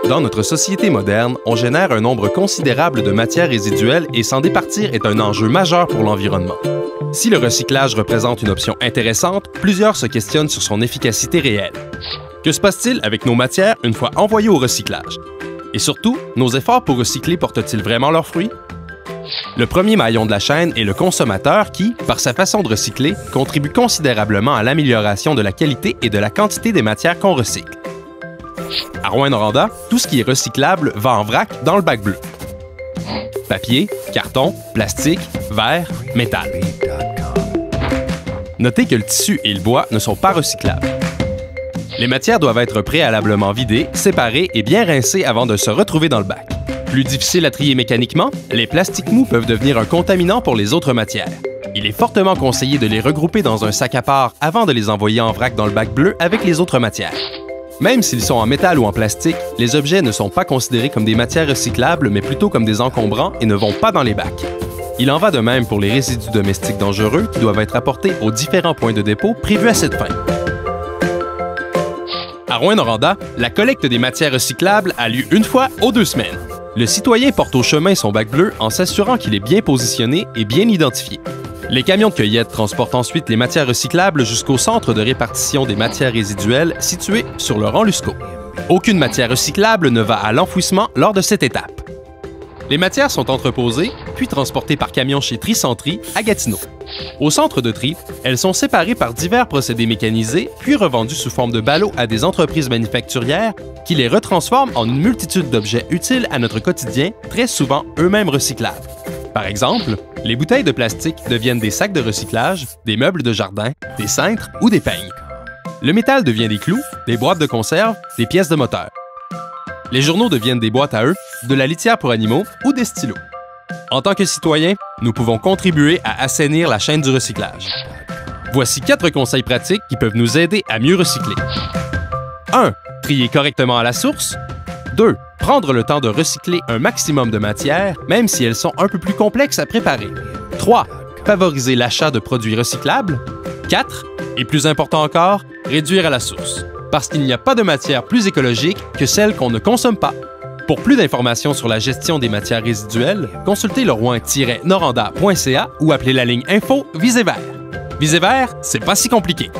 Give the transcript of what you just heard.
Dans notre société moderne, on génère un nombre considérable de matières résiduelles et s'en départir est un enjeu majeur pour l'environnement. Si le recyclage représente une option intéressante, plusieurs se questionnent sur son efficacité réelle. Que se passe-t-il avec nos matières une fois envoyées au recyclage? Et surtout, nos efforts pour recycler portent-ils vraiment leurs fruits? Le premier maillon de la chaîne est le consommateur qui, par sa façon de recycler, contribue considérablement à l'amélioration de la qualité et de la quantité des matières qu'on recycle. À Rouyn-Noranda, tout ce qui est recyclable va en vrac dans le bac bleu. Papier, carton, plastique, verre, métal. Notez que le tissu et le bois ne sont pas recyclables. Les matières doivent être préalablement vidées, séparées et bien rincées avant de se retrouver dans le bac. Plus difficile à trier mécaniquement, les plastiques mous peuvent devenir un contaminant pour les autres matières. Il est fortement conseillé de les regrouper dans un sac à part avant de les envoyer en vrac dans le bac bleu avec les autres matières. Même s'ils sont en métal ou en plastique, les objets ne sont pas considérés comme des matières recyclables, mais plutôt comme des encombrants et ne vont pas dans les bacs. Il en va de même pour les résidus domestiques dangereux qui doivent être apportés aux différents points de dépôt prévus à cette fin. À Rouyn-Noranda, la collecte des matières recyclables a lieu une fois aux 2 semaines. Le citoyen porte au chemin son bac bleu en s'assurant qu'il est bien positionné et bien identifié. Les camions de cueillette transportent ensuite les matières recyclables jusqu'au centre de répartition des matières résiduelles situé sur le rang Lusco. Aucune matière recyclable ne va à l'enfouissement lors de cette étape. Les matières sont entreposées, puis transportées par camion chez Tri-Centri à Gatineau. Au centre de tri, elles sont séparées par divers procédés mécanisés, puis revendues sous forme de ballots à des entreprises manufacturières qui les retransforment en une multitude d'objets utiles à notre quotidien, très souvent eux-mêmes recyclables. Par exemple, les bouteilles de plastique deviennent des sacs de recyclage, des meubles de jardin, des cintres ou des peignes. Le métal devient des clous, des boîtes de conserve, des pièces de moteur. Les journaux deviennent des boîtes à œufs, de la litière pour animaux ou des stylos. En tant que citoyens, nous pouvons contribuer à assainir la chaîne du recyclage. Voici 4 conseils pratiques qui peuvent nous aider à mieux recycler. 1. Trier correctement à la source. 2. Prendre le temps de recycler un maximum de matières, même si elles sont un peu plus complexes à préparer. 3. Favoriser l'achat de produits recyclables. 4. Et plus important encore, réduire à la source, parce qu'il n'y a pas de matière plus écologique que celle qu'on ne consomme pas. Pour plus d'informations sur la gestion des matières résiduelles, consultez le rouyn-noranda.ca ou appelez la ligne info Visez Vert. Visez Vert, c'est pas si compliqué.